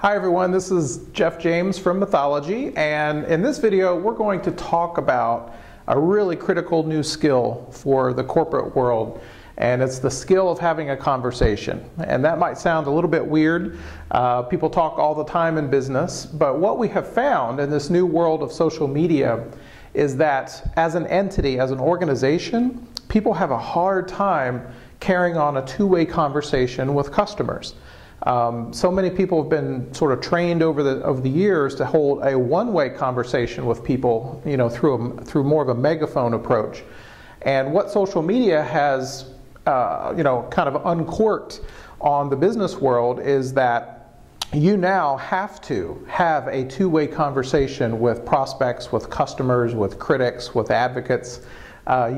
Hi everyone, this is Jeff James from Mythology, and in this video we're going to talk about a really critical new skill for the corporate world, and it's the skill of having a conversation. And that might sound a little bit weird. People talk all the time in business, but what we have found in this new world of social media is that as an entity, as an organization, people have a hard time carrying on a two-way conversation with customers. So many people have been sort of trained over the years to hold a one-way conversation with people, through more of a megaphone approach. And what social media has, kind of uncorked on the business world is that you now have to have a two-way conversation with prospects, with customers, with critics, with advocates,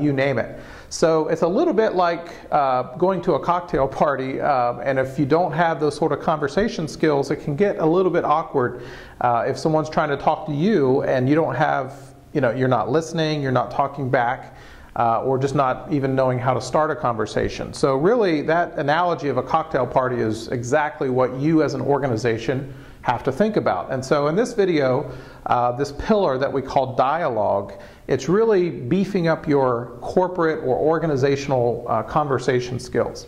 you name it. So it's a little bit like going to a cocktail party, and if you don't have those sort of conversation skills, it can get a little bit awkward if someone's trying to talk to you and you don't have, you're not listening, you're not talking back, or just not even knowing how to start a conversation. So really that analogy of a cocktail party is exactly what you as an organization have to think about. And so in this video, this pillar that we call dialogue, it's really beefing up your corporate or organizational conversation skills.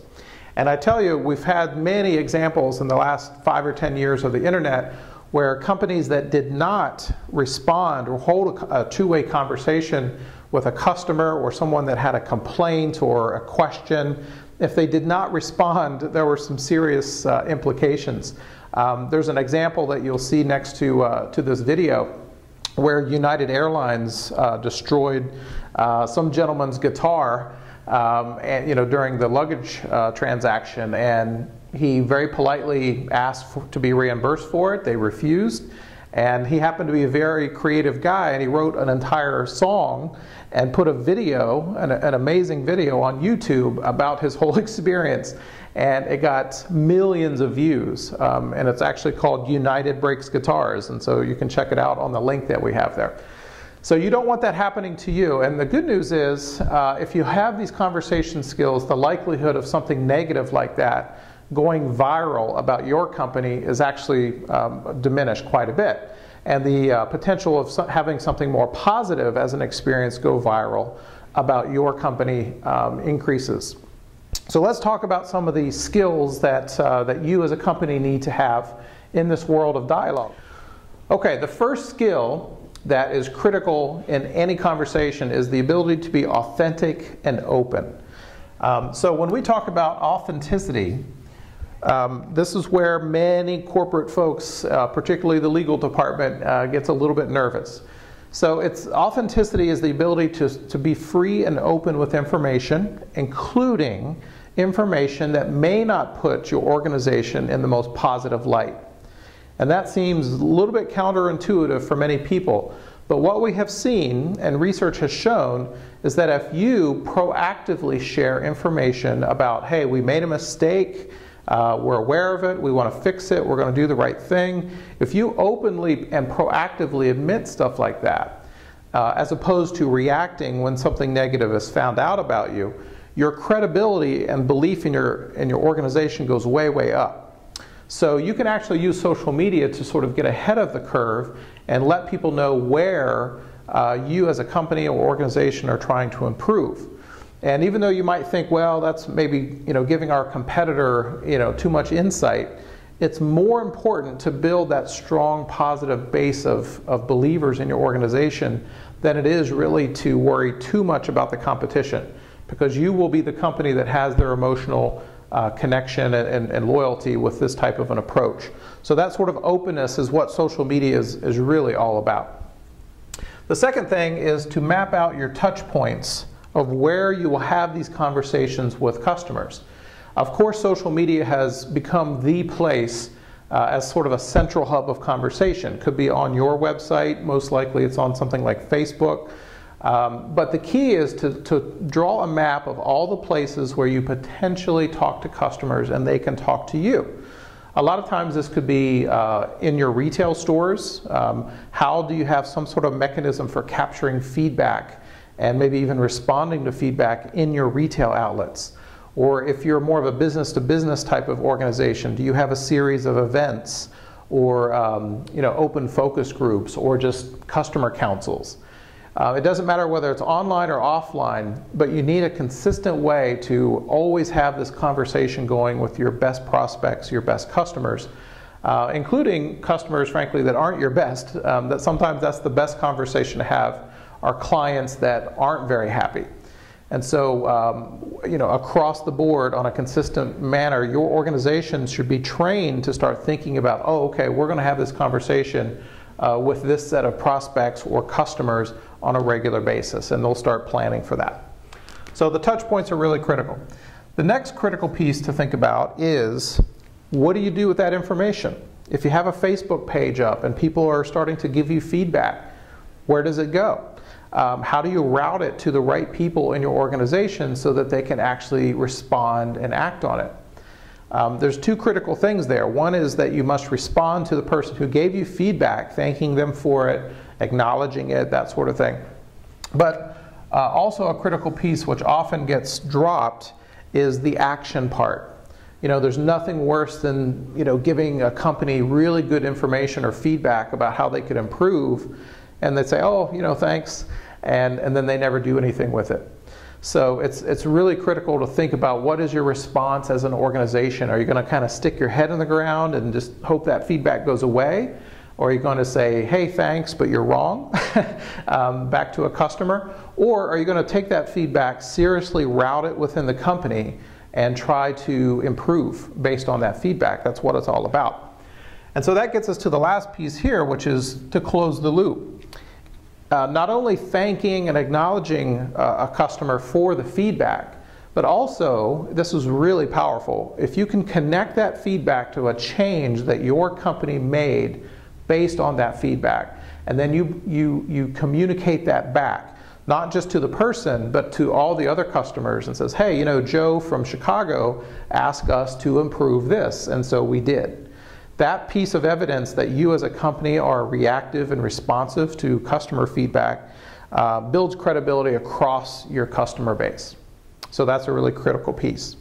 And I tell you, we've had many examples in the last 5 or 10 years of the internet where companies that did not respond or hold a two-way conversation with a customer or someone that had a complaint or a question, if they did not respond, there were some serious implications. There's an example that you'll see next to this video where United Airlines destroyed some gentleman's guitar during the luggage transaction, and he very politely asked to be reimbursed for it. They refused, and he happened to be a very creative guy, and he wrote an entire song and put a video, an amazing video on YouTube about his whole experience. And it got millions of views, and it's actually called United Breaks Guitars, and so you can check it out on the link that we have there. So you don't want that happening to you, and the good news is if you have these conversation skills, the likelihood of something negative like that going viral about your company is actually diminished quite a bit, and the potential of having something more positive as an experience go viral about your company increases. So let's talk about some of the skills that you as a company need to have in this world of dialogue. Okay, the first skill that is critical in any conversation is the ability to be authentic and open. So when we talk about authenticity, this is where many corporate folks, particularly the legal department, gets a little bit nervous. So authenticity is the ability to be free and open with information, including information that may not put your organization in the most positive light. And that seems a little bit counterintuitive for many people. But what we have seen, and research has shown, is that if you proactively share information about, hey, we made a mistake, we're aware of it, we want to fix it, we're going to do the right thing. If you openly and proactively admit stuff like that, as opposed to reacting when something negative is found out about you, your credibility and belief in your organization goes way, way up. So you can actually use social media to sort of get ahead of the curve and let people know where you as a company or organization are trying to improve. And even though you might think, well, that's maybe giving our competitor too much insight, it's more important to build that strong positive base of believers in your organization than it is really to worry too much about the competition, because you will be the company that has their emotional connection and loyalty with this type of an approach. So that sort of openness is what social media is really all about. The second thing is to map out your touch points of where you will have these conversations with customers. Of course, social media has become the place as sort of a central hub of conversation. Could be on your website, most likely it's on something like Facebook. But the key is to draw a map of all the places where you potentially talk to customers and they can talk to you. A lot of times this could be in your retail stores. How do you have some sort of mechanism for capturing feedback and maybe even responding to feedback in your retail outlets? Or if you're more of a business-to-business type of organization, do you have a series of events or open focus groups, or just customer councils. It doesn't matter whether it's online or offline, but you need a consistent way to always have this conversation going with your best prospects, your best customers, including customers, frankly, that aren't your best. That sometimes that's the best conversation to have, are clients that aren't very happy. And so, across the board on a consistent manner, your organization should be trained to start thinking about, oh, okay, we're going to have this conversation with this set of prospects or customers on a regular basis, and they'll start planning for that. So the touch points are really critical. The next critical piece to think about is, what do you do with that information? If you have a Facebook page up and people are starting to give you feedback, where does it go? How do you route it to the right people in your organization so that they can actually respond and act on it? There's two critical things there. One is that you must respond to the person who gave you feedback, thanking them for it, acknowledging it, that sort of thing. But also a critical piece which often gets dropped is the action part. There's nothing worse than giving a company really good information or feedback about how they could improve, and they say, oh, thanks, and then they never do anything with it. So it's really critical to think about, what is your response as an organization? Are you going to kind of stick your head in the ground and just hope that feedback goes away? Or are you going to say, hey, thanks, but you're wrong, back to a customer? Or are you going to take that feedback, seriously route it within the company, and try to improve based on that feedback? That's what it's all about. And so that gets us to the last piece here, which is to close the loop. Not only thanking and acknowledging a customer for the feedback, but also, this is really powerful, if you can connect that feedback to a change that your company made based on that feedback, and then you communicate that back, not just to the person, but to all the other customers, and says, hey, Joe from Chicago asked us to improve this, and so we did. That piece of evidence that you as a company are reactive and responsive to customer feedback builds credibility across your customer base. So that's a really critical piece.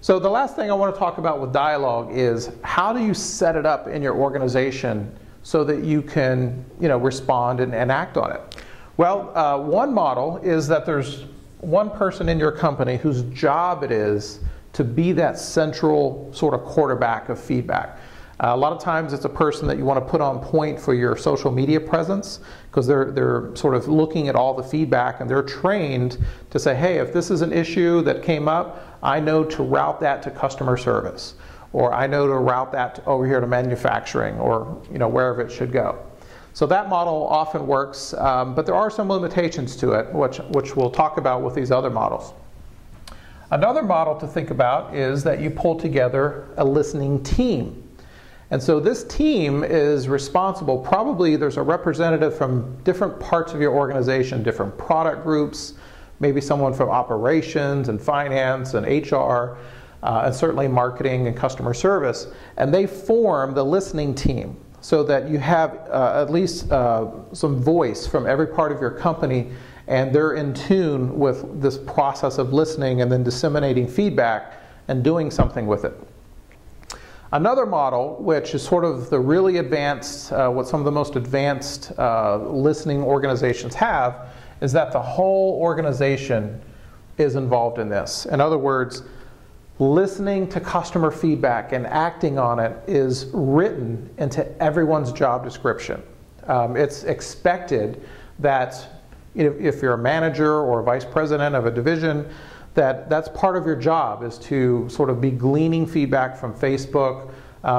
So the last thing I want to talk about with dialogue is, how do you set it up in your organization so that you can respond and act on it? Well, one model is that there's one person in your company whose job it is to be that central sort of quarterback of feedback. A lot of times it's a person that you want to put on point for your social media presence, because they're sort of looking at all the feedback, and they're trained to say, hey, if this is an issue that came up, I know to route that to customer service, or I know to route that over here to manufacturing, or wherever it should go. So that model often works, but there are some limitations to it, which we'll talk about with these other models. Another model to think about is that you pull together a listening team. And so this team is responsible, probably there's a representative from different parts of your organization, different product groups, maybe someone from operations and finance and HR, and certainly marketing and customer service. And they form the listening team so that you have at least some voice from every part of your company, and they're in tune with this process of listening and then disseminating feedback and doing something with it. Another model, which is sort of the really advanced, what some of the most advanced listening organizations have, is that the whole organization is involved in this. In other words, listening to customer feedback and acting on it is written into everyone's job description. It's expected that if you're a manager or a vice president of a division, that's part of your job, is to sort of be gleaning feedback from Facebook,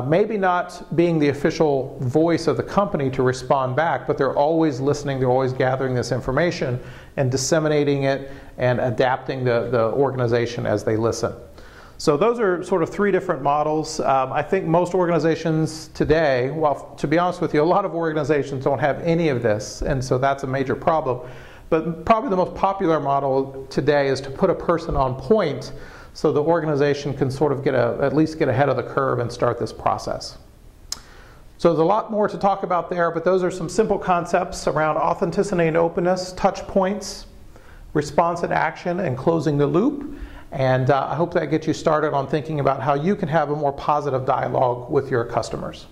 maybe not being the official voice of the company to respond back, but they're always listening, they're always gathering this information and disseminating it and adapting the organization as they listen. So those are sort of three different models. I think most organizations today, well, to be honest with you, a lot of organizations don't have any of this, and so that's a major problem. But probably the most popular model today is to put a person on point so the organization can sort of at least get ahead of the curve and start this process. So there's a lot more to talk about there, but those are some simple concepts around authenticity and openness, touch points, response and action, and closing the loop. And I hope that gets you started on thinking about how you can have a more positive dialogue with your customers.